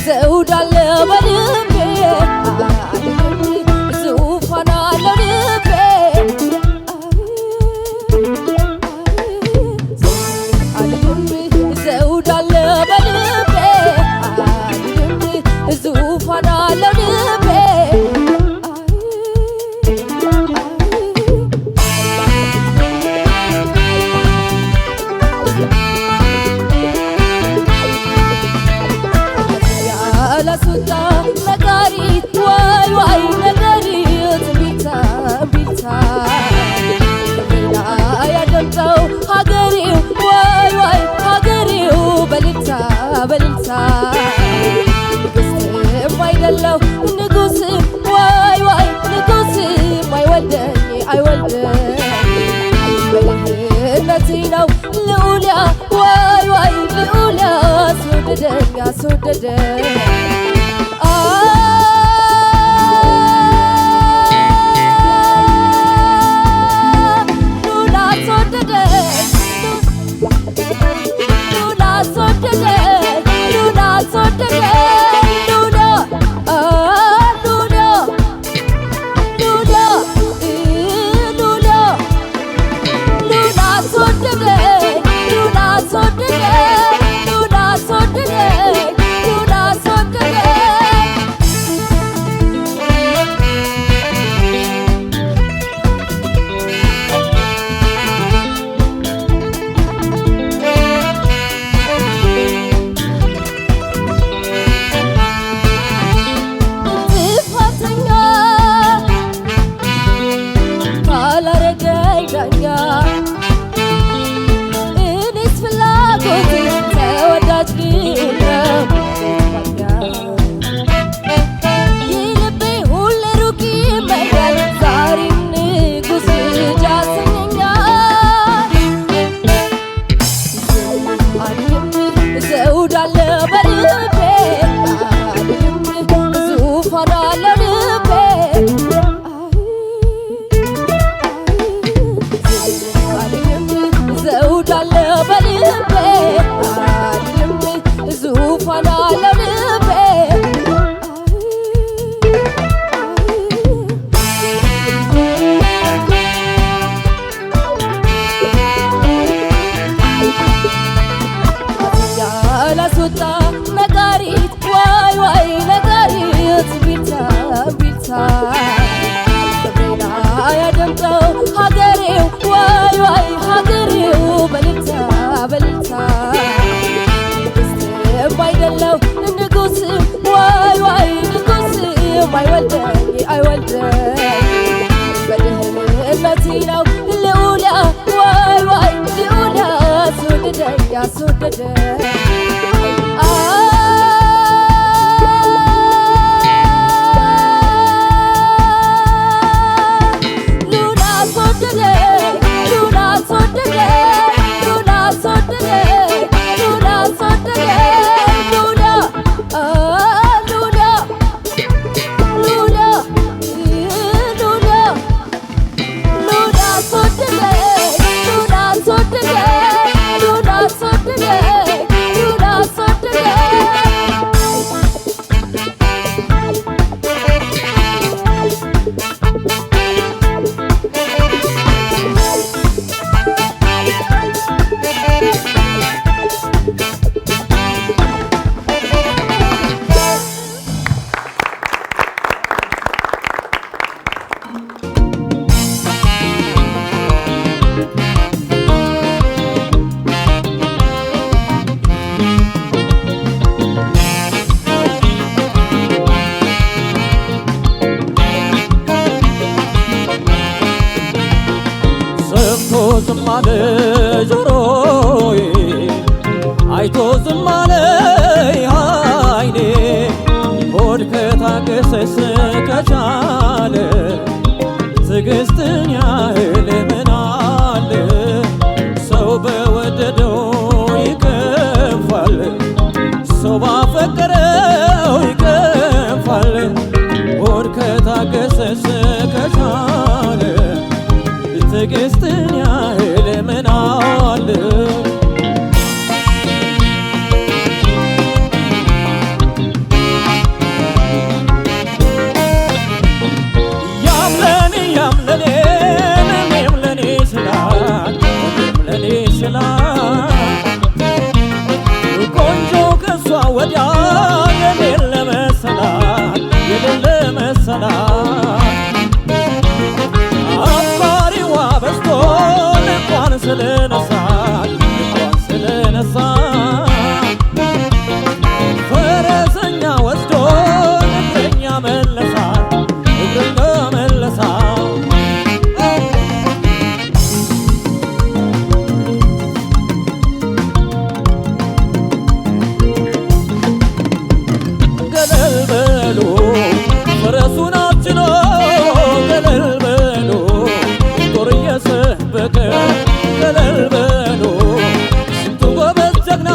ዘውድ አለ በልቤ ዙፋን አለው ልቤ ዘውድ አለ በልቤ ዙፋን አለው ልቤ ያላስወጣ ነጋሪት ዋይ ዋይ ነጋሪት ቢልታ ቢልታ ሌላ ያደምጠው ሀገሬው ዋይ ዋይ ሀገሬው በልልታ በልልታ ንግስትም አይደለው ንጉስ ዋይ ዋይ ንጉስም አይወልደኝ አይወልደኝ በልህነቴ ነው ልዑልያ ዋይ ዋይ ልዑልያ አስወደደኝ አስወደደኝ ሉላ አስወደደኝ ሉላ አስወደደኝ ሉላ አስወደደኝ ሉላ ሉላ ሉላ ሉላ ሉላ አስወደደኝ ሉላ አስወደደኝ ሉላ አስወደደኝ ሉላ አስወደደኝ ጥፋተኛ ካላረገኝ ዳኛ እኔስ ፍላጎቴ ተወዳጅ ነው የልቤ ሁሌ ሩቅ ይመኛል ዛሬም ንጉሥ ልጅ ያሰኘኛል ዘውድ አለ በልቤ ዙፋን አለው ልቤ ዘውድ አለ በልቤ ዙፋን አለው ልቤ ያላስወጣ ነጋሪት ዋይ ዋይ ነጋሪት ቢልታ ቢልታ ሌላ ያደምጠው ሀገሬው ዋይ ዋይ ሀገሬው በልልታ በልልታ ንግስትም አይደለው ንጉስም ዋይ ዋይ ንጉስም አይወልደኝ አይወልደኝ በድህነቴ ነው ልዑልያ ዋይ ዋይ ልዑልያ አስወደደኝ አስወደደኝ ሉላ አስወደደኝ ሉላ አስወደደኝ ሉላ አስወደደኝ ሉላ አስወደደኝ ሉላ ሉላ ሉላ ሉላ ሉላ አስወደደኝ ሉላ አስወደደኝ ሉላ አስወደደኝ ሉላ አስወደደኝ ሰምቶ ዝም አለ ጆሮዬ አይቶ ዝም አለ ዓይኔ ሆድ ከታገሰስ ከቻለ ትዕግስትን ያህል ምን አለ ሰው በወደደው ይከፋል ሰው ባፈቀረው ይከፋል ሆድ ከታገሰስ ከቻለ ትዕግስትን ያህል ምን አለ ስለነሳኝ ልቧን ስለነሳኝ ፈረሰኛ ወስዶ እግረኛ መለሳት እግረኛ መለሳት ገለል በሉ ፈረሱን አጭኖ ገለል በሉ ጦር እየሰበቀ ገለል በሉ ስንቱ ጎበዝ ጀግና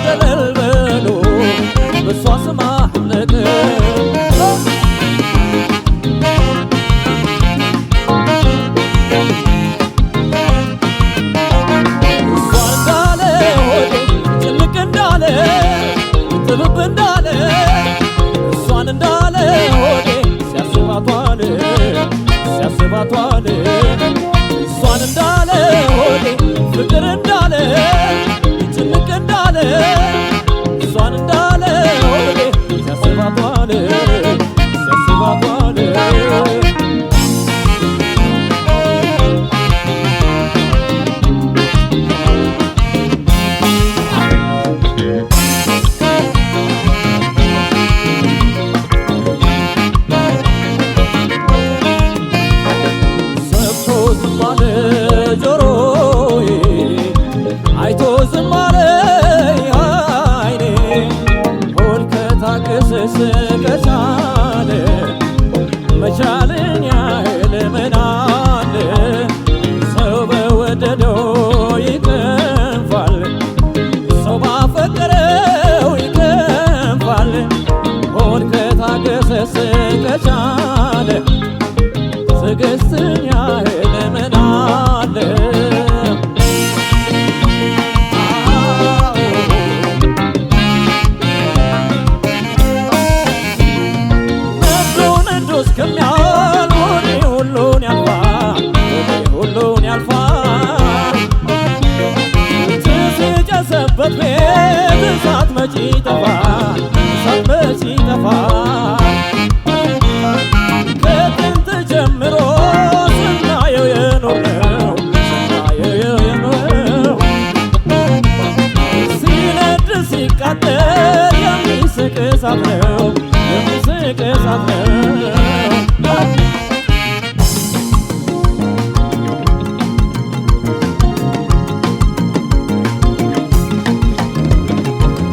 ገለል በሉ በሷ ስም አለቀ እሷን እንዳለ ሆዴ ጭንቅ እንዳለ ጥብብ እንዳለ እሷን እንዳለ ሆዴ ሲያስባት ዋለ እሷን እንዳለ ሆዴ ፍቅር እንዳለ ጭንቅ እንዳለ እሷን እንዳለ ሆዴ ሲያስባት ዋለ ከቻለ መቻልን ያህል ምን አለ ሰው በወደደው ይከንፋል ሰው ባፈቀረው ይከንፋል ሆድ ከታገሰስ ከቻለ ትዕግስትን ያህል ምን አለ እስከሚያል ወሬ ሁሉን ያልፋል ትስጨሰበት ቤት እሳት መቼ ይጠፋል ከጥንት ጀምሮ ስናየው የኖርነው ሲነድ ሲቃጠል የሚስቅ እሳት ነው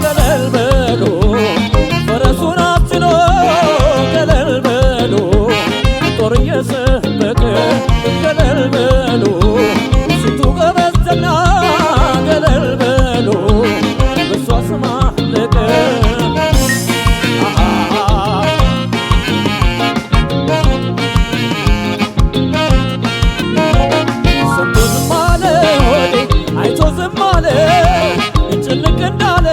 ገለል በሉ ፈረሱን አጭኖ ገለል በሉ ጦር እየሰበቀ ገለል በሉ ስንቱ ጎበዝ ጀግና ገለል በሉ በሷ ስም አለቀ ጭንቅ እንዳለ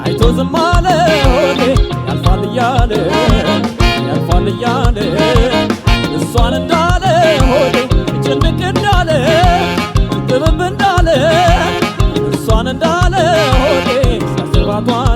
አይቶ ዝም አለ ሆዴ ያልፋል እያለ እሷን እንዳለ ሆዴ ጭንቅ እንዳለ ጥብብ እንዳለ እሷን እንዳለ ሆዴ ሲያስባት ዋለ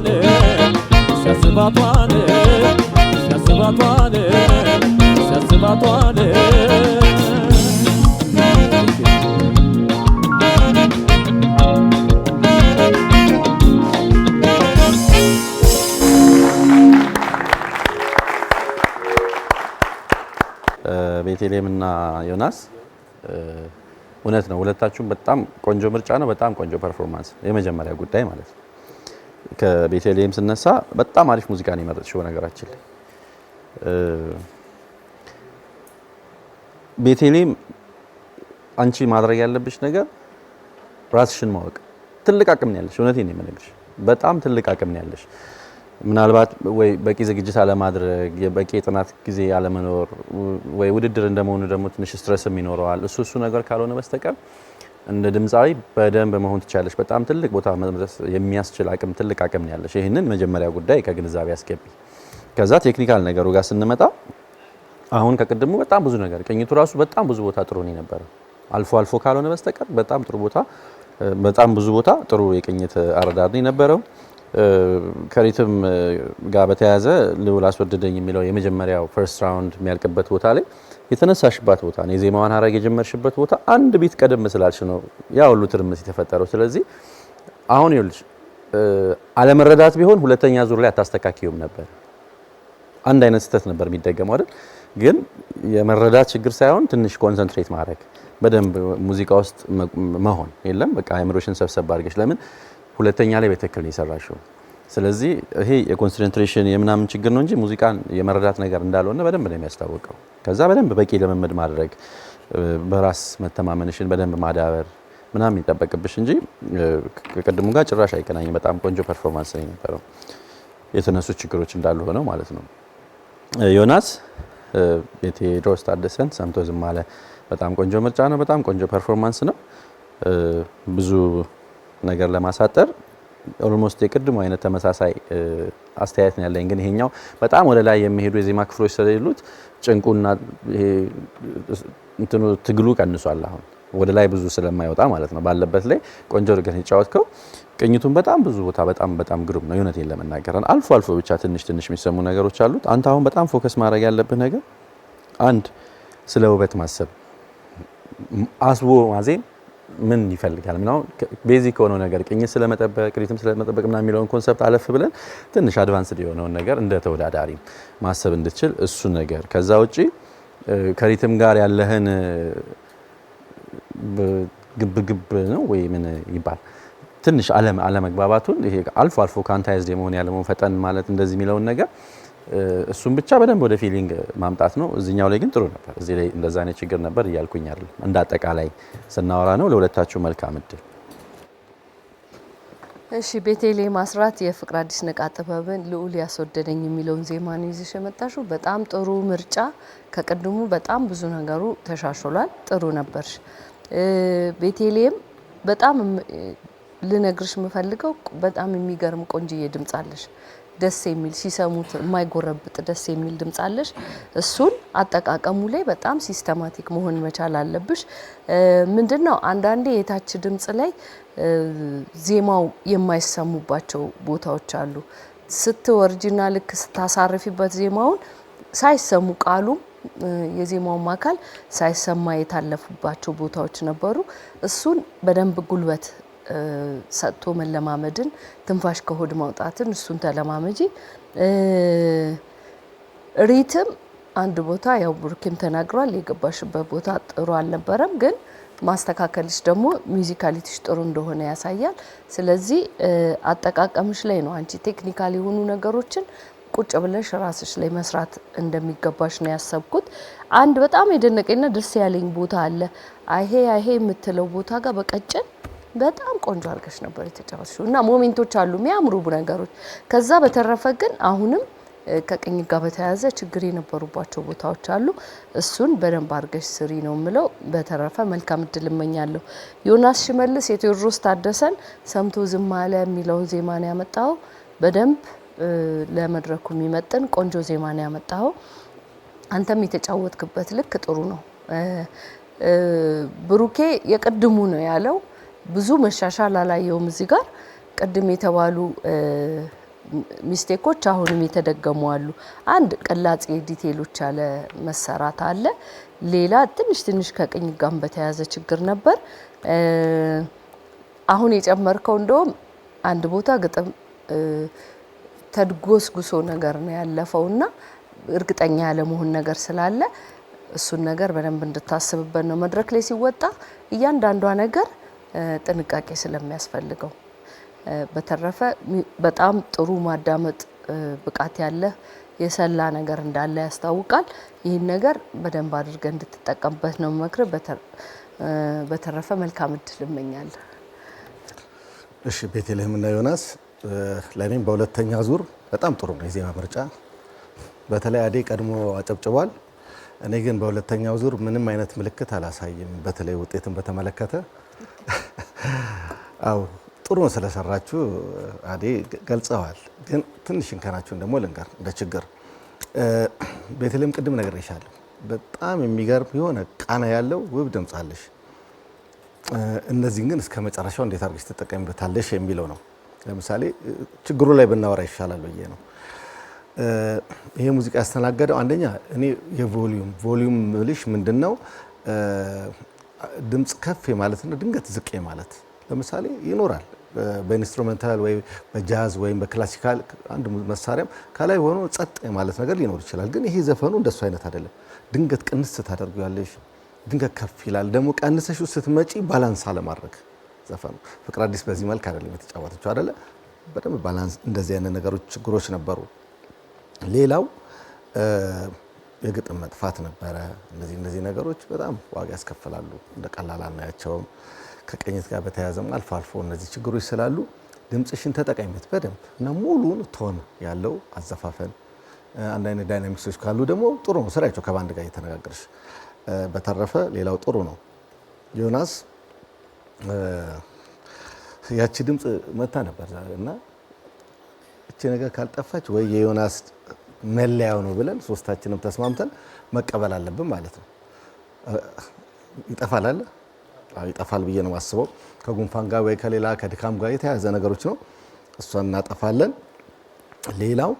ቤተልሔም እና ዮናስ እውነት ነው ሁለታችሁም በጣም ቆንጆ ምርጫ ነው በጣም ቆንጆ ፐርፎርማንስ የመጀመሪያ ጉዳይ ማለት ነው ከቤተልሔም ስነሳ በጣም አሪፍ ሙዚቃ ነው የመረጥሽው ነገራችን ላይ ቤተልሔም አንቺ ማድረግ ያለብሽ ነገር ራስሽን ማወቅ ትልቅ አቅም ነው ያለሽ እውነቴን ነው የምነግርሽ በጣም ትልቅ አቅም ነው ያለሽ ምናልባት ወይ በቂ ዝግጅት አለማድረግ የበቂ ጥናት ጊዜ አለመኖር ወይ ውድድር እንደመሆኑ ደግሞ ትንሽ ስትረስም ይኖረዋል እሱ ነገር ካልሆነ በስተቀር እንደ ድምጻዊ በደንብ መሆን ትችላለሽ በጣም ትልቅ ቦታ መድረስ የሚያስችል አቅም ትልቅ አቅም ነው ያለሽ ይሄንን መጀመሪያ ጉዳይ ከግንዛቤ አስገቢ ከዛ ቴክኒካል ነገሩ ጋር ስንመጣ አሁን ከቀደሙ በጣም ብዙ ነገር ቅኝቱ ራሱ በጣም ብዙ ቦታ ጥሩ ነው ነበር አልፎ ካልሆነ በስተቀር በጣም ጥሩ ቦታ በጣም ብዙ ቦታ ጥሩ የቅኝት አረዳድ ነው የነበረው ከሪትም ጋር በተያያዘ ልውል አስወደደኝ የሚለው የመጀመሪያው ፈርስት ራውንድ የሚያልቅበት ቦታ ላይ የተነሳሽባት ቦታ ነው የዜማዋን ሀረግ የጀመርሽበት ቦታ አንድ ቢት ቀደም ስላልሽ ነው ያ ሁሉ ትርምስ የተፈጠረው። ስለዚህ አሁን ይኸውልሽ አለመረዳት ቢሆን ሁለተኛ ዙር ላይ አታስተካክዩም ነበር። አንድ አይነት ስህተት ነበር የሚደገመው አይደል? ግን የመረዳት ችግር ሳይሆን ትንሽ ኮንሰንትሬት ማድረግ በደንብ ሙዚቃ ውስጥ መሆን የለም በቃ አይምሮሽን ሰብሰብ አድርገሽ ለምን ሁለተኛ ላይ በትክክል ነው የሰራሽው። ስለዚህ ይሄ የኮንሰንትሬሽን የምናምን ችግር ነው እንጂ ሙዚቃን የመረዳት ነገር እንዳልሆነ በደንብ ነው የሚያስታውቀው። ከዛ በደንብ በቂ ልምምድ ማድረግ በራስ መተማመንሽን በደንብ ማዳበር ምናምን ይጠበቅብሽ እንጂ ከቀድሞ ጋር ጭራሽ አይገናኝም። በጣም ቆንጆ ፐርፎርማንስ ነው የነበረው። የተነሱ ችግሮች እንዳሉ ሆነው ማለት ነው። ዮናስ የቴዎድሮስ ታደሰን ሰምቶ ዝም አለ በጣም ቆንጆ ምርጫ ነው። በጣም ቆንጆ ፐርፎርማንስ ነው። ብዙ ነገር ለማሳጠር ኦልሞስት የቅድሙ አይነት ተመሳሳይ አስተያየት ነው ያለኝ። ግን ይሄኛው በጣም ወደ ላይ የሚሄዱ የዜማ ክፍሎች ስለሌሉት ጭንቁና ይሄ እንትኑ ትግሉ ቀንሷል። አሁን ወደ ላይ ብዙ ስለማይወጣ ማለት ነው። ባለበት ላይ ቆንጆ እርግጥ ይጫወትከው። ቅኝቱን በጣም ብዙ ቦታ በጣም ግሩም ነው። የሆነቴን ለመናገር አልፎ አልፎ ብቻ ትንሽ የሚሰሙ ነገሮች አሉት። አንተ አሁን በጣም ፎከስ ማድረግ ያለብህ ነገር አንድ ስለ ውበት ማሰብ አስቦ ማዜም ምን ይፈልጋል ምናው ቤዚክ ሆኖ ነገር ቅኝት ስለመጠበቅ ሪትም ስለመጠበቅ ምናምን የሚለውን ኮንሰፕት አለፍ ብለን ትንሽ አድቫንስድ የሆነውን ነገር እንደ ተወዳዳሪ ማሰብ እንድትችል እሱ ነገር ከዛ ውጪ ከሪትም ጋር ያለህን ግብ ነው ወይ ምን ይባል ትንሽ አለመግባባቱን ይሄ አልፎ አልፎ ካንታይዝድ የመሆን ያለመሆን ፈጠን ማለት እንደዚህ የሚለውን ነገር እሱን ብቻ በደንብ ወደ ፊሊንግ ማምጣት ነው። እዚህኛው ላይ ግን ጥሩ ነበር። እዚህ ላይ እንደዛ አይነት ችግር ነበር እያልኩኝ አይደል። እንደ አጠቃላይ ስናወራ ነው። ለሁለታችሁ መልካም እድል። እሺ ቤቴሌም አስራት የፍቅር አዲስ ነቃ ጥበብን ልዑል ያስወደደኝ የሚለውን ዜማ ነው ይዘሽ የመጣሽው። በጣም ጥሩ ምርጫ። ከቅድሙ በጣም ብዙ ነገሩ ተሻሽሏል። ጥሩ ነበርሽ ቤቴሌም። በጣም ልነግርሽ የምፈልገው በጣም የሚገርም ቆንጅዬ ድምጽ አለሽ። ደስ የሚል ሲሰሙት የማይጎረብጥ ደስ የሚል ድምጽ አለሽ። እሱን አጠቃቀሙ ላይ በጣም ሲስተማቲክ መሆን መቻል አለብሽ። ምንድነው አንዳንዴ የታች ድምጽ ላይ ዜማው የማይሰሙባቸው ቦታዎች አሉ። ስትወርጂና ልክ ስታሳርፊበት ዜማውን ሳይሰሙ ቃሉ የዜማው አካል ሳይሰማ የታለፉባቸው ቦታዎች ነበሩ። እሱን በደንብ ጉልበት ሰጥቶ መለማመድን ትንፋሽ ከሆድ ማውጣትን እሱን ተለማመጂ። ሪትም አንድ ቦታ ያው ብሩክም ተናግሯል የገባሽበት ቦታ ጥሩ አልነበረም፣ ግን ማስተካከልሽ ደግሞ ሚውዚካሊቲሽ ጥሩ እንደሆነ ያሳያል። ስለዚህ አጠቃቀምሽ ላይ ነው አንቺ ቴክኒካል የሆኑ ነገሮችን ቁጭ ብለሽ ራስሽ ላይ መስራት እንደሚገባሽ ነው ያሰብኩት። አንድ በጣም የደነቀኝና ደስ ያለኝ ቦታ አለ። አይሄ የምትለው ቦታ ጋር በቀጭን በጣም ቆንጆ አድርገሽ ነበር የተጫወትሽው እና ሞሜንቶች አሉ የሚያምሩ ነገሮች። ከዛ በተረፈ ግን አሁንም ከቅኝ ጋር በተያያዘ ችግር የነበሩባቸው ቦታዎች አሉ። እሱን በደንብ አድርገሽ ስሪ ነው የምለው። በተረፈ መልካም እድል እመኛለሁ። ዮናስ ሽመልስ የቴዎድሮስ ታደሰን ሰምቶ ዝም አለ የሚለውን ዜማ ነው ያመጣው። በደንብ ለመድረኩ የሚመጥን ቆንጆ ዜማ ነው ያመጣው። አንተም የተጫወትክበት ልክ ጥሩ ነው። ብሩኬ የቅድሙ ነው ያለው። ብዙ መሻሻል አላየውም እዚህ ጋር። ቅድም የተባሉ ሚስቴኮች አሁንም የተደገሙ አሉ። አንድ ቅላጼ ዲቴሎች ያለ መሰራት አለ። ሌላ ትንሽ ከቅኝ ጋር በተያያዘ ችግር ነበር። አሁን የጨመርከው እንደውም አንድ ቦታ ግጥም ተድጎስጉሶ ነገር ነው ያለፈውና እርግጠኛ ያለ መሆን ነገር ስላለ እሱን ነገር በደንብ እንድታስብበት ነው። መድረክ ላይ ሲወጣ እያንዳንዷ ነገር ጥንቃቄ ስለሚያስፈልገው። በተረፈ በጣም ጥሩ ማዳመጥ ብቃት ያለ የሰላ ነገር እንዳለ ያስታውቃል። ይህን ነገር በደንብ አድርገህ እንድትጠቀምበት ነው መክረህ። በተረፈ መልካም እድል እመኛለሁ። እሺ ቤቴልሄም እና ዮናስ ለኔም በሁለተኛ ዙር በጣም ጥሩ ነው የዜማ ምርጫ። በተለይ አዴ ቀድሞ አጨብጭቧል። እኔ ግን በሁለተኛው ዙር ምንም አይነት ምልክት አላሳይም። በተለይ ውጤትን በተመለከተ አው ጥሩ ነው ስለሰራችሁ አዴ ገልጸዋል። ግን ትንሽ እንከናችሁን ደግሞ ልንገር እንደ ችግር። ቤቴልሄም ቅድም ነግሬሻለሁ። በጣም የሚገርም የሆነ ቃና ያለው ውብ ድምጽ አለሽ። እነዚህን ግን እስከ መጨረሻው እንዴት አድርገሽ ትጠቀሚበታለሽ የሚለው ነው። ለምሳሌ ችግሩ ላይ ብናወራ ይሻላል ብዬ ነው። ይሄ ሙዚቃ ያስተናገደው አንደኛ እኔ የቮሊዩም ልሽ ምንድነው ድምጽ ከፍ ማለትና ድንገት ዝቅ ማለት ለምሳሌ ይኖራል በኢንስትሩሜንታል ወይ በጃዝ ወይ በክላሲካል አንድ መሳሪያም ከላይ ሆኖ ጸጥ ማለት ነገር ሊኖር ይችላል። ግን ይሄ ዘፈኑ እንደሱ አይነት አይደለም። ድንገት ቅንስ ታደርጊያለሽ፣ ድንገት ከፍ ይላል። ደግሞ ቀንሰሽ ስትመጪ ባላንስ አለማድረግ ዘፈኑ ፍቅር አዲስ በዚህ መልክ አይደለም የተጫወተችው አይደለ? በደንብ ባላንስ እንደዚህ አይነት ነገሮች ችግሮች ነበሩ። ሌላው የግጥም መጥፋት ነበረ። እነዚህ ነገሮች በጣም ዋጋ ያስከፍላሉ። እንደ ቀላል አናያቸውም። ከቅኝት ጋር በተያያዘም አልፎ አልፎ እነዚህ ችግሮች ስላሉ ድምጽሽን ተጠቀሚበት በደንብ እና ሙሉን ቶን ያለው አዘፋፈን አንድ አይነት ዳይናሚክሶች ካሉ ደግሞ ጥሩ ነው ስራቸው ከባንድ ጋር እየተነጋገርሽ። በተረፈ ሌላው ጥሩ ነው። ዮናስ ያቺ ድምጽ መታ ነበር እና እቺ ነገር ካልጠፋች ወይ የዮናስ መለያው ነው ብለን ሶስታችንም ተስማምተን መቀበል አለብን ማለት ነው። ይጠፋል አለ ይጠፋል ብዬ ነው የማስበው። ከጉንፋን ጋር ወይ ከሌላ ከድካም ጋር የተያያዘ ነገሮች ነው። እሷን እናጠፋለን። ሌላው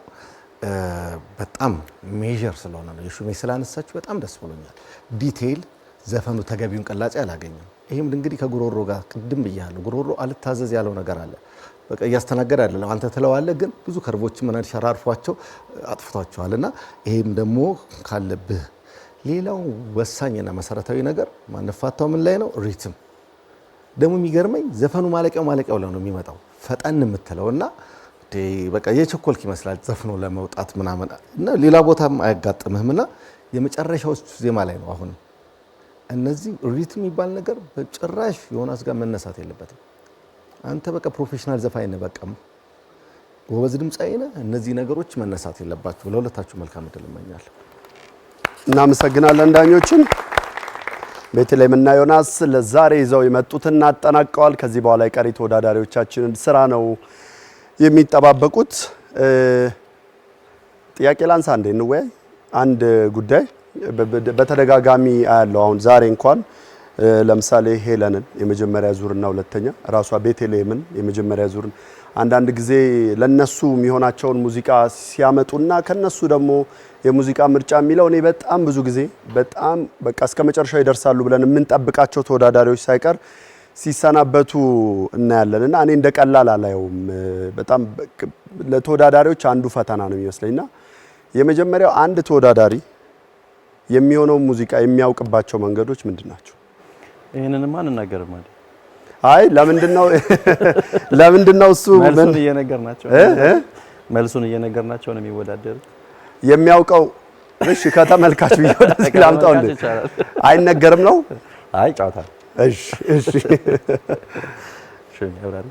በጣም ሜጀር ስለሆነ ነው የሹሜ ስላነሳችሁ በጣም ደስ ብሎኛል። ዲቴይል ዘፈኑ ተገቢውን ቅላጼ አላገኘም። ይሄም እንግዲህ ከጉሮሮ ጋር ቅድም ብያለሁ። ጉሮሮ አልታዘዝ ያለው ነገር አለ። በቃ እያስተናገደ አይደለም። አንተ ትለዋለህ ግን ብዙ ከርቦች ምን ሸራርፏቸው አጥፍቷቸዋልና ይሄም ደግሞ ካለብህ ሌላው ወሳኝና መሰረታዊ ነገር ማንፋታው ምን ላይ ነው? ሪትም ደግሞ የሚገርመኝ ዘፈኑ ማለቂያው ላይ ነው የሚመጣው ፈጠን የምትለውና በቃ የቸኮልክ ይመስላል ዘፈኑ ለመውጣት ምናምን እና ሌላ ቦታም አያጋጥምህምና የመጨረሻው ዜማ ላይ ነው። አሁን እነዚህ ሪትም የሚባል ነገር በጭራሽ ዮናስ ጋር መነሳት የለበትም። አንተ በቃ ፕሮፌሽናል ዘፋኝ ነህ፣ በቃ ጎበዝ ድምጻዊ ነህ። እነዚህ ነገሮች መነሳት የለባቸው። ለሁለታችሁ መልካም እድል እመኛለሁ። እናመሰግናለን ዳኞችን። ቤተልሔም እና ዮናስ ለዛሬ ይዘው የመጡትን አጠናቀዋል። ከዚህ በኋላ የቀሪ ተወዳዳሪዎቻችንን ስራ ነው የሚጠባበቁት። ጥያቄ ላንሳ እንደ እንወያይ። አንድ ጉዳይ በተደጋጋሚ አያለው። አሁን ዛሬ እንኳን ለምሳሌ ሄለንን የመጀመሪያ ዙርና ሁለተኛ ራሷ ቤተልሔምን የመጀመሪያ ዙርን አንዳንድ ጊዜ ለነሱ የሚሆናቸውን ሙዚቃ ሲያመጡና ከነሱ ደግሞ የሙዚቃ ምርጫ የሚለው እኔ በጣም ብዙ ጊዜ በጣም በቃ እስከ መጨረሻው ይደርሳሉ ብለን የምንጠብቃቸው ተወዳዳሪዎች ሳይቀር ሲሰናበቱ እናያለንና እኔ እንደ ቀላል አላየውም። በጣም ለተወዳዳሪዎች አንዱ ፈተና ነው የሚመስለኝና የመጀመሪያው አንድ ተወዳዳሪ የሚሆነው ሙዚቃ የሚያውቅባቸው መንገዶች ምንድናቸው? ይሄንንማ አንናገርም ማለት አይ ለምንድነው እሱ መልሱን እየነገርናቸው ነው የሚወዳደሩት። የሚያውቀው እሺ ከተመልካች ቢሆን ወደዚህ ላምጣው እንዴ አይነገርም ነው? አይ ጫውታ እሺ ያብራሪ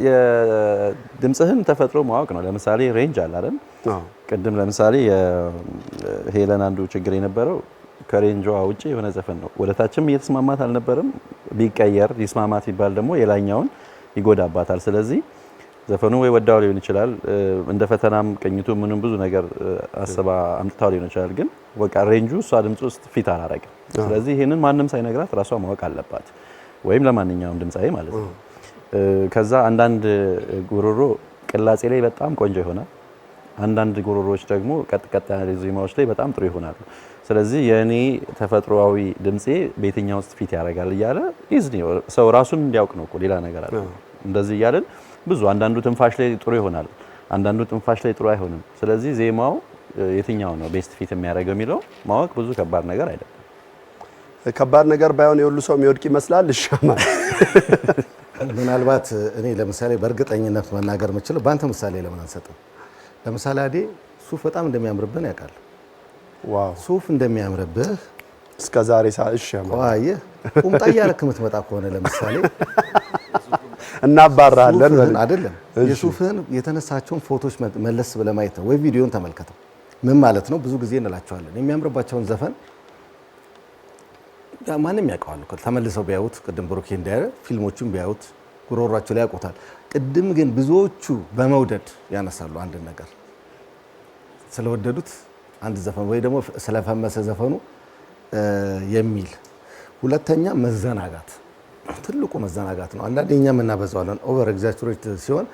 የድምጽህን ተፈጥሮ ማወቅ ነው። ለምሳሌ ሬንጅ አለ አይደል? ቅድም ለምሳሌ የሄለን አንዱ ችግር የነበረው ከሬንጇ ውጪ የሆነ ዘፈን ነው። ወደታችም እየተስማማት አልነበረም። ቢቀየር ይስማማት ይባል ደግሞ የላኛውን ይጎዳባታል። ስለዚህ ዘፈኑ ወይ ወዳው ሊሆን ይችላል እንደ ፈተናም ቅኝቱ ምንም ብዙ ነገር አስባ አምጥታው ሊሆን ይችላል። ግን በቃ ሬንጁ እሷ ድምጽ ውስጥ ፊት አላረገም። ስለዚህ ይሄንን ማንም ሳይነግራት ራሷ ማወቅ አለባት፣ ወይም ለማንኛውም ድምጻዊ ማለት ነው። ከዛ አንዳንድ ጉሮሮ ቅላጼ ላይ በጣም ቆንጆ ይሆናል። አንዳንድ ጉሮሮዎች ደግሞ ቀጥ ያለ ዜማዎች ላይ በጣም ጥሩ ይሆናሉ። ስለዚህ የኔ ተፈጥሮአዊ ድምጼ በየትኛው ውስጥ ፊት ያደርጋል እያለ ኢዝኒ ሰው ራሱን እንዲያውቅ ነው እኮ ሌላ ነገር አለ። እንደዚህ እያለን ብዙ አንዳንዱ ትንፋሽ ላይ ጥሩ ይሆናል፣ አንዳንዱ ትንፋሽ ላይ ጥሩ አይሆንም። ስለዚህ ዜማው የትኛው ነው ቤስት ፊት የሚያደርገው የሚለው ማወቅ ብዙ ከባድ ነገር አይደለም። ከባድ ነገር ባይሆን የሁሉ ሰው የሚወድቅ ይመስላል። ይሻማል። ምናልባት እኔ ለምሳሌ በእርግጠኝነት መናገር የምችለው በአንተ ምሳሌ ለምን አንሰጥም? ለምሳሌ አዴ ሱፍ በጣም እንደሚያምርብህ ያውቃል። ዋው ሱፍ እንደሚያምርብህ እስከ ዛሬ እሺ ዋይ ቁምጣ እያለክ የምትመጣ ከሆነ ለምሳሌ እናባራለን አይደለም። የሱፍህን የተነሳቸውን ፎቶዎች መለስ ብለህ ማየት ነው ወይ ቪዲዮን ተመልከተው። ምን ማለት ነው? ብዙ ጊዜ እንላቸዋለን የሚያምርባቸውን ዘፈን ማንም ያውቀዋል እኮ ተመልሰው ቢያዩት፣ ቅድም ብሩኬ እንዳያለ ፊልሞቹን ቢያዩት ጉሮሯቸው ላይ ያውቁታል። ቅድም ግን ብዙዎቹ በመውደድ ያነሳሉ አንድ ነገር ስለወደዱት አንድ ዘፈን ወይ ደግሞ ስለፈመሰ ዘፈኑ የሚል። ሁለተኛ መዘናጋት፣ ትልቁ መዘናጋት ነው። አንዳንዴ እኛ የምናበዛዋለን ኦቨር ኤግዛጀሬት ሲሆን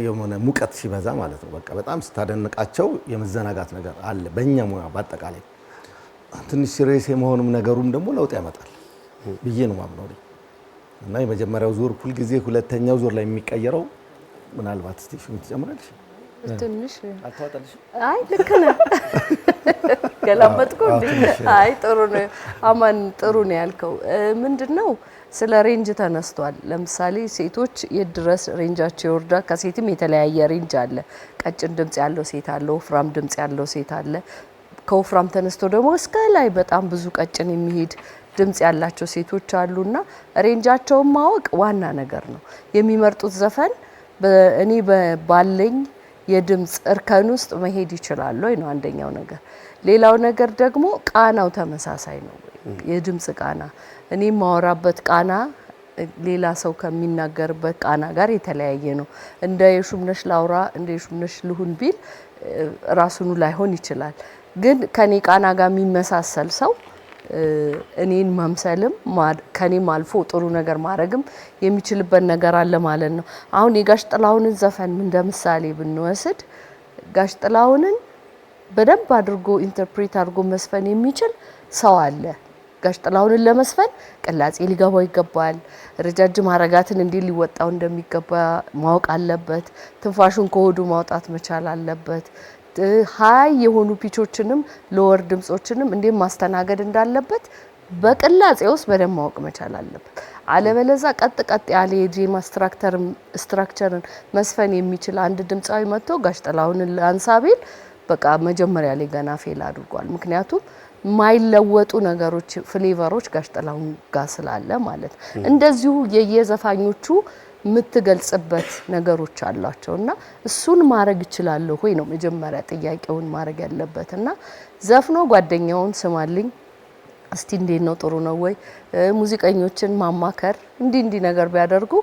የሆነ ሙቀት ሲበዛ ማለት ነው። በቃ በጣም ስታደንቃቸው የመዘናጋት ነገር አለ በእኛ ሙያ በአጠቃላይ ትንሽ ሲሪየስ የመሆኑም ነገሩም ደግሞ ለውጥ ያመጣል ብዬ ነው ማምነው እና የመጀመሪያው ዙር ሁልጊዜ ሁለተኛው ዙር ላይ የሚቀየረው ምናልባት ስቴሽን ትጨምራለሽ ትንሽ አታወጣልሽ? አይ ልክ ነህ ገላበጥኩ እንዴ? አይ ጥሩ ነው አማን፣ ጥሩ ነው ያልከው። ምንድነው ስለ ሬንጅ ተነስቷል። ለምሳሌ ሴቶች የድረስ ሬንጃቸው ይወርዳል። ከሴትም የተለያየ ሬንጅ አለ። ቀጭን ድምጽ ያለው ሴት አለ፣ ወፍራም ድምጽ ያለው ሴት አለ። ከወፍራም ተነስቶ ደግሞ እስከ ላይ በጣም ብዙ ቀጭን የሚሄድ ድምጽ ያላቸው ሴቶች አሉና ሬንጃቸውን ማወቅ ዋና ነገር ነው። የሚመርጡት ዘፈን እኔ ባለኝ የድምጽ እርከን ውስጥ መሄድ ይችላል ወይ ነው አንደኛው ነገር። ሌላው ነገር ደግሞ ቃናው ተመሳሳይ ነው ወይ? የድምጽ ቃና እኔ ማወራበት ቃና ሌላ ሰው ከሚናገርበት ቃና ጋር የተለያየ ነው። እንደ የሹምነሽ ላውራ እንደ የሹምነሽ ልሁን ቢል ራሱኑ ላይሆን ይችላል። ግን ከኔ ቃና ጋር የሚመሳሰል ሰው እኔን መምሰልም ከኔም አልፎ ጥሩ ነገር ማድረግም የሚችልበት ነገር አለ ማለት ነው። አሁን የጋሽ ጥላሁንን ዘፈን እንደ ምሳሌ ብንወስድ ጋሽ ጥላሁንን በደንብ አድርጎ ኢንተርፕሬት አድርጎ መስፈን የሚችል ሰው አለ። ጋሽ ጥላሁንን ለመስፈን ቅላጼ ሊገባው ይገባል። ረጃጅም አረጋትን እንዴት ሊወጣው እንደሚገባ ማወቅ አለበት። ትንፋሹን ከሆዱ ማውጣት መቻል አለበት። ሃይ የሆኑ ፒቾችንም ሎወር ድምጾችንም እንዴት ማስተናገድ እንዳለበት በቅላጼ ውስጥ በደንብ ማወቅ መቻል አለበት። አለበለዛ ቀጥ ያለ የዜማ ስትራክቸርን መስፈን የሚችል አንድ ድምጻዊ መጥቶ ጋሽ ጥላሁንን ላንሳቤል በቃ መጀመሪያ ላይ ገና ፌል አድርጓል። ምክንያቱም ማይለወጡ ነገሮች ፍሌቨሮች ጋሽ ጥላሁን ጋር ስላለ ማለት ነው። እንደዚሁ የየዘፋኞቹ የምትገልጽበት ነገሮች አሏቸውና እሱን ማድረግ ይችላል ወይ ነው መጀመሪያ ጥያቄውን ማድረግ ያለበትና ዘፍኖ ጓደኛውን ስማልኝ እስቲ እንዴት ነው ጥሩ ነው ወይ ሙዚቀኞችን ማማከር እንዲ ነገር ቢያደርጉ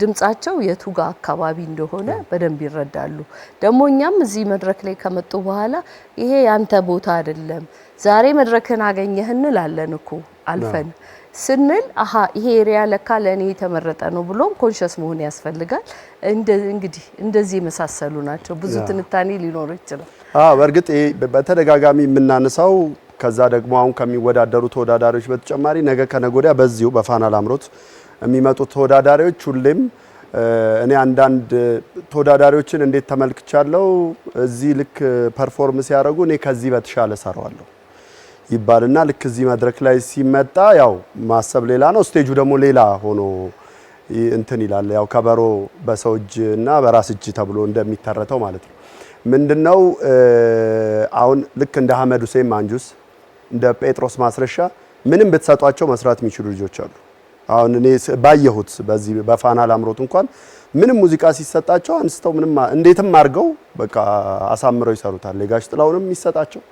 ድምጻቸው የቱጋ አካባቢ እንደሆነ በደንብ ይረዳሉ። ደግሞ እኛም እዚህ መድረክ ላይ ከመጡ በኋላ ይሄ ያንተ ቦታ አይደለም ዛሬ መድረክን አገኘህ እንላለን እኮ አልፈን ስንል አሃ ይሄ ኤሪያ ለካ ለኔ የተመረጠ ነው ብሎም ኮንሺየስ መሆን ያስፈልጋል። እንግዲህ እንደዚህ መሳሰሉ ናቸው። ብዙ ትንታኔ ሊኖር ይችላል። በእርግጥ በተደጋጋሚ የምናነሳው ከዛ ደግሞ አሁን ከሚወዳደሩ ተወዳዳሪዎች በተጨማሪ ነገ ከነገ ወዲያ በዚሁ በፋና ላምሮት የሚመጡት ተወዳዳሪዎች ሁሌም እኔ አንዳንድ ተወዳዳሪዎችን እንዴት ተመልክቻለሁ እዚህ ልክ ፐርፎርም ሲያደርጉ እኔ ከዚህ በተሻለ ሰራዋለሁ ይባልና ልክ እዚህ መድረክ ላይ ሲመጣ ያው ማሰብ ሌላ ነው፣ ስቴጁ ደግሞ ሌላ ሆኖ እንትን ይላል። ያው ከበሮ በሰው እጅ እና በራስ እጅ ተብሎ እንደሚተረተው ማለት ነው። ምንድነው አሁን ልክ እንደ አህመድ ሁሴን ማንጁስ እንደ ጴጥሮስ ማስረሻ ምንም ብትሰጧቸው መስራት የሚችሉ ልጆች አሉ። አሁን እኔ ባየሁት በዚህ በፋና ላምሮት እንኳን ምንም ሙዚቃ ሲሰጣቸው አንስተው ምንም እንዴትም አድርገው በቃ አሳምረው ይሰሩታል። የጋሽ ጥላሁንም ይሰጣቸው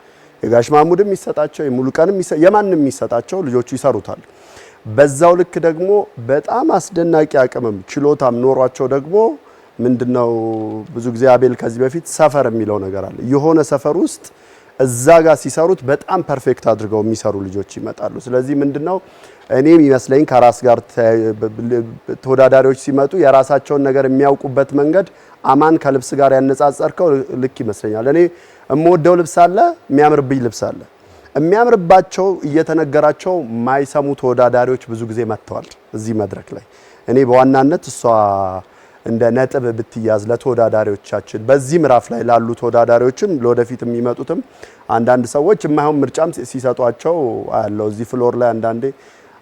የጋሽ ማሙድም ይሰጣቸው የሙሉቀንም የማንም ይሰጣቸው ልጆቹ ይሰሩታል። በዛው ልክ ደግሞ በጣም አስደናቂ አቅምም ችሎታም ኖሯቸው ደግሞ ምንድነው ብዙ ጊዜ አቤል ከዚህ በፊት ሰፈር የሚለው ነገር አለ። የሆነ ሰፈር ውስጥ እዛ ጋር ሲሰሩት በጣም ፐርፌክት አድርገው የሚሰሩ ልጆች ይመጣሉ። ስለዚህ ምንድነው እኔም ይመስለኝ ከራስ ጋር ተወዳዳሪዎች ሲመጡ የራሳቸውን ነገር የሚያውቁበት መንገድ አማን ከልብስ ጋር ያነጻጸርከው ልክ ይመስለኛል። እኔ እምወደው ልብስ አለ፣ የሚያምርብኝ ልብስ አለ። የሚያምርባቸው እየተነገራቸው ማይሰሙ ተወዳዳሪዎች ብዙ ጊዜ መጥተዋል እዚህ መድረክ ላይ። እኔ በዋናነት እሷ እንደ ነጥብ ብትያዝ ለተወዳዳሪዎቻችን በዚህ ምዕራፍ ላይ ላሉ ተወዳዳሪዎችም ለወደፊት የሚመጡትም አንዳንድ ሰዎች የማይሆን ምርጫም ሲሰጧቸው አያለው እዚህ ፍሎር ላይ አንዳንዴ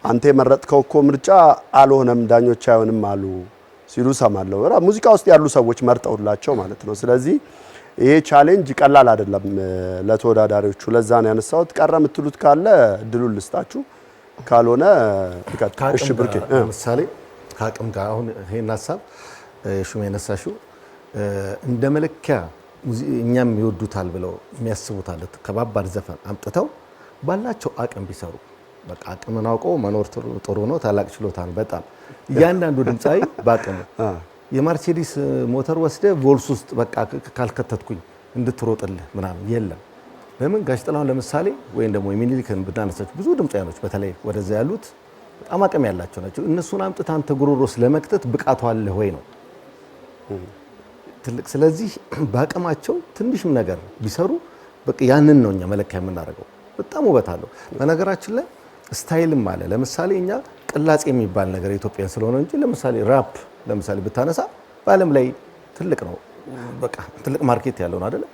አንተ የመረጥከው እኮ ምርጫ አልሆነም ዳኞች አይሆንም አሉ ሲሉ ሰማለሁ። ሙዚቃ ውስጥ ያሉ ሰዎች መርጠውላቸው ማለት ነው። ስለዚህ ይሄ ቻሌንጅ ቀላል አይደለም ለተወዳዳሪዎቹ። ለዛ ነው ያነሳሁት። ቀረ የምትሉት ካለ እድሉን ልስጣችሁ፣ ካልሆነ እሺ። ብርኬ ለምሳሌ ከአቅም ጋር አሁን ይሄን ሀሳብ ሹም ያነሳሽው እንደ መለኪያ እኛም ይወዱታል ብለው የሚያስቡት አለ ከባባድ ዘፈን አምጥተው ባላቸው አቅም ቢሰሩ በቃ አቅምን አውቀው መኖር ጥሩ ነው። ታላቅ ችሎታ ነው በጣም እያንዳንዱ ድምጻዊ ባቅሙ የማርሴዲስ ሞተር ወስደ ቮልስ ውስጥ በቃ ካልከተትኩኝ እንድትሮጥልህ ምናምን የለም። ለምን ጋሽ ጥላሁን ለምሳሌ ወይም ደግሞ የሚኒሊክን ብናነሳችሁ ብዙ ድምጻያኖች በተለይ ወደዛ ያሉት በጣም አቅም ያላቸው ናቸው። እነሱን አምጥተህ አንተ ጉሮሮስ ለመክተት ብቃቱ አለ ወይ ነው ትልቅ ስለዚህ በአቅማቸው ትንሽም ነገር ቢሰሩ በቃ ያንን ነው እኛ መለኪያ የምናደርገው። በጣም ውበት አለው። በነገራችን ላይ ስታይልም አለ። ለምሳሌ እኛ ቅላጼ የሚባል ነገር ኢትዮጵያን ስለሆነ እንጂ ለምሳሌ ራፕ ለምሳሌ ብታነሳ በዓለም ላይ ትልቅ ነው። በቃ ትልቅ ማርኬት ያለው ነው አይደል?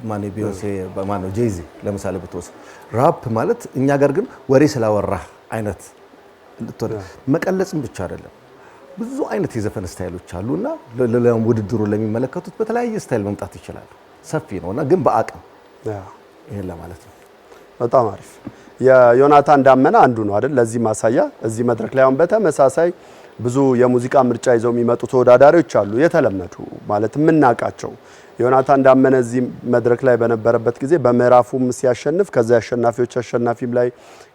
ማን ቢዮንሴ ማን ነው ጄዚ ለምሳሌ ብትወስድ ራፕ ማለት እኛ ጋር ግን ወሬ ስላወራህ አይነት መቀለጽም ብቻ አይደለም። ብዙ አይነት የዘፈን ስታይሎች አሉና ለውድድሩ ለሚመለከቱት በተለያየ ስታይል መምጣት ይችላል። ሰፊ ነውና ግን በአቅም ይሄን ለማለት ነው። በጣም አሪፍ። የዮናታን ዳመና አንዱ ነው አይደል? ለዚህ ማሳያ እዚህ መድረክ ላይ አሁን በተመሳሳይ ብዙ የሙዚቃ ምርጫ ይዘው የሚመጡ ተወዳዳሪዎች አሉ፣ የተለመዱ ማለት የምናውቃቸው። ዮናታን ዳመነ እዚህ መድረክ ላይ በነበረበት ጊዜ በምዕራፉም ሲያሸንፍ ከዛ አሸናፊዎች አሸናፊም ላይ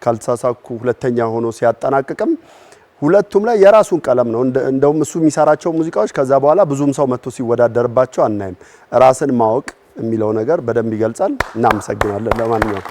ካልተሳሳኩ ሁለተኛ ሆኖ ሲያጠናቅቅም ሁለቱም ላይ የራሱን ቀለም ነው። እንደውም እሱ የሚሰራቸው ሙዚቃዎች ከዛ በኋላ ብዙም ሰው መጥቶ ሲወዳደርባቸው አናይም። ራስን ማወቅ የሚለው ነገር በደንብ ይገልጻል። እናመሰግናለን። ለማንኛውም